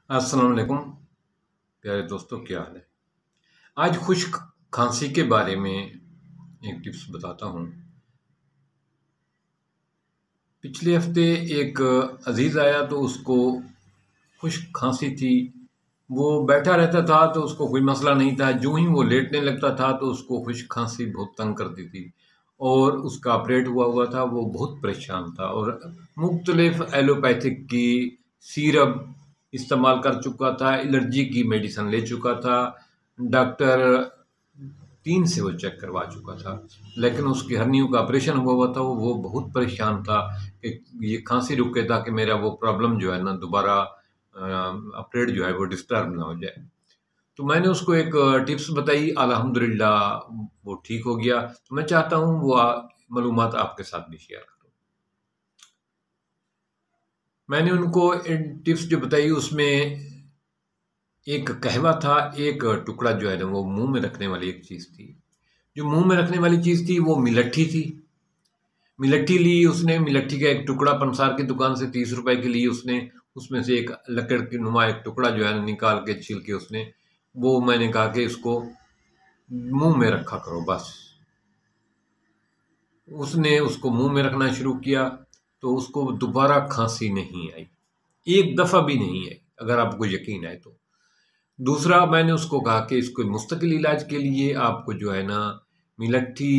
السلام علیکم پیارے دوستوں، کیا حال ہے؟ آج خشک کھانسی کے بارے میں ایک ٹپس بتاتا ہوں۔ پچھلے ہفتے ایک عزیز آیا تو اس کو خشک کھانسی تھی۔ وہ بیٹھا رہتا تھا تو اس کو کوئی مسئلہ نہیں تھا، جو ہی وہ لیٹنے لگتا تھا تو اس کو خشک کھانسی بہت تنگ کرتی تھی اور اس کا آپریٹ ہوا تھا۔ وہ بہت پریشان تھا اور مختلف ایلوپیتھک کی سیرپ استعمال کر چکا تھا، الرجی کی میڈیسن لے چکا تھا، ڈاکٹر 3 سے وہ چیک کروا چکا تھا، لیکن اس کی ہرنیوں کا آپریشن ہوا تھا۔ وہ بہت پریشان تھا کہ یہ کھانسی رکے تاکہ میرا وہ پرابلم جو ہے نا دوبارہ آپریٹ جو ہے وہ ڈسٹرب نہ ہو جائے۔ تو میں نے اس کو ایک ٹپس بتائی، الحمدللہ وہ ٹھیک ہو گیا۔ تو میں چاہتا ہوں وہ معلومات آپ کے ساتھ بھی شیئر کروں۔ میں نے ان کو ٹپس جو بتائی اس میں ایک قہوہ تھا، ایک ٹکڑا جو ہے نا وہ منہ میں رکھنے والی ایک چیز تھی۔ جو منہ میں رکھنے والی چیز تھی وہ ملٹھی تھی۔ ملٹھی لی اس نے، ملٹھی کا ایک ٹکڑا پنسار کی دکان سے 30 روپے کی لی اس نے۔ اس میں سے ایک لکڑ کی نما ایک ٹکڑا جو ہے نا نکال کے چھیل کے اس نے، وہ میں نے کہا کہ اس کو منہ میں رکھا کرو بس۔ اس نے اس کو منہ میں رکھنا شروع کیا تو اس کو دوبارہ کھانسی نہیں آئی، ایک دفعہ بھی نہیں آئی، اگر آپ کو یقین ہے تو۔ دوسرا میں نے اس کو کہا کہ اس کو مستقل علاج کے لیے آپ کو جو ہے نا ملٹھی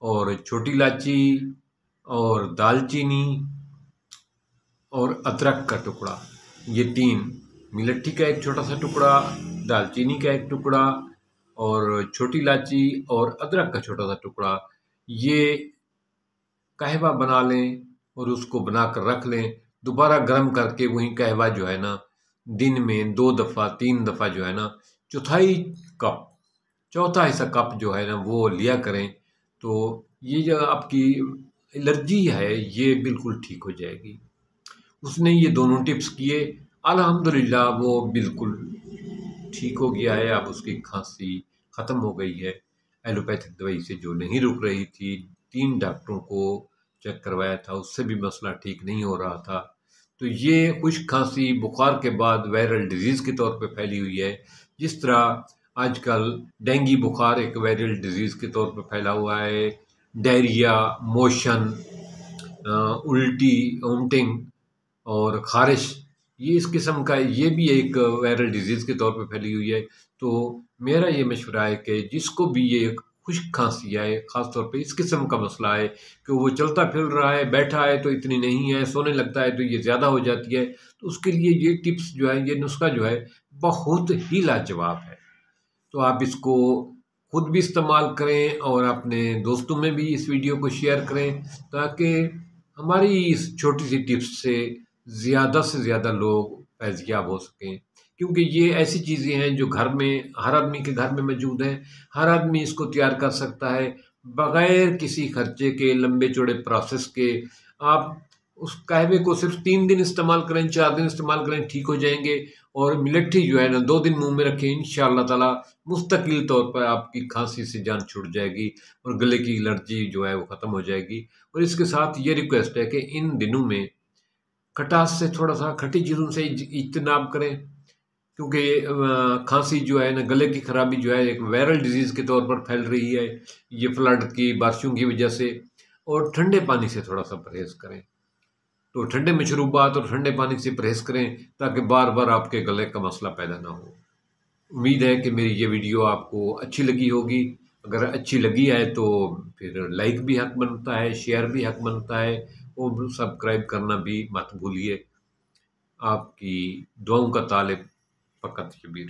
اور چھوٹی الائچی اور دال چینی اور ادرک کا ٹکڑا، یہ 3، ملٹھی کا ایک چھوٹا سا ٹکڑا، دال چینی کا ایک ٹکڑا اور چھوٹی الائچی اور ادرک کا چھوٹا سا ٹکڑا، یہ قہوہ بنا لیں اور اس کو بنا کر رکھ لیں۔ دوبارہ گرم کر کے وہی قہوہ جو ہے نا دن میں 2 دفعہ 3 دفعہ جو ہے نا چوتھا حصہ کپ جو ہے نا وہ لیا کریں، تو یہ جو آپ کی الرجی ہے یہ بالکل ٹھیک ہو جائے گی۔ اس نے یہ دونوں ٹپس کیے، الحمدللہ وہ بالکل ٹھیک ہو گیا ہے۔ اب اس کی کھانسی ختم ہو گئی ہے، ایلوپیتھک دوائی سے جو نہیں رک رہی تھی، 3 ڈاکٹروں کو چیک کروایا تھا، اس سے بھی مسئلہ ٹھیک نہیں ہو رہا تھا۔ تو یہ خشک کھانسی بخار کے بعد وائرل ڈیزیز کے طور پہ پھیلی ہوئی ہے، جس طرح آج کل ڈینگی بخار ایک وائرل ڈیزیز کے طور پہ پھیلا ہوا ہے، ڈائریا، موشن، الٹی، وومٹنگ اور خارش، یہ اس قسم کا یہ بھی ایک وائرل ڈیزیز کے طور پہ پھیلی ہوئی ہے۔ تو میرا یہ مشورہ ہے کہ جس کو بھی یہ خشک کھانسی آئے، خاص طور پہ اس قسم کا مسئلہ ہے کہ وہ چلتا پھر رہا ہے، بیٹھا ہے تو اتنی نہیں ہے، سونے لگتا ہے تو یہ زیادہ ہو جاتی ہے، تو اس کے لیے یہ ٹپس جو ہے، یہ نسخہ جو ہے بہت ہی لاجواب ہے۔ تو آپ اس کو خود بھی استعمال کریں اور اپنے دوستوں میں بھی اس ویڈیو کو شیئر کریں، تاکہ ہماری اس چھوٹی سی ٹپس سے زیادہ لوگ فیضیاب ہو سکیں، کیونکہ یہ ایسی چیزیں ہیں جو گھر میں ہر آدمی کے گھر میں موجود ہیں، ہر آدمی اس کو تیار کر سکتا ہے بغیر کسی خرچے کے، لمبے چوڑے پروسیس کے۔ آپ اس قہوے کو صرف 3 دن استعمال کریں، 4 دن استعمال کریں، ٹھیک ہو جائیں گے۔ اور ملٹھی جو ہے نا 2 دن منہ میں رکھیں، انشاءاللہ تعالی مستقل طور پر آپ کی کھانسی سے جان چھوٹ جائے گی اور گلے کی الرجی جو ہے وہ ختم ہو جائے گی۔ اور اس کے ساتھ یہ ریکویسٹ ہے کہ ان دنوں میں کھٹاس سے تھوڑا سا، کھٹی چیزوں سے اجتناب کریں، کیونکہ کھانسی جو ہے نا گلے کی خرابی جو ہے ایک وائرل ڈیزیز کے طور پر پھیل رہی ہے، یہ فلڈ کی بارشوں کی وجہ سے۔ اور ٹھنڈے پانی سے تھوڑا سا پرہیز کریں، تو ٹھنڈے مشروبات اور ٹھنڈے پانی سے پرہیز کریں تاکہ بار بار آپ کے گلے کا مسئلہ پیدا نہ ہو۔ امید ہے کہ میری یہ ویڈیو آپ کو اچھی لگی ہوگی۔ اگر اچھی لگی ہے تو پھر لائک بھی حق بنتا ہے، شیئر بھی حق بنتا ہے، اور سبسکرائب کرنا بھی مت بھولیے۔ آپ کی دعاؤں کا طالب فقط شبیر۔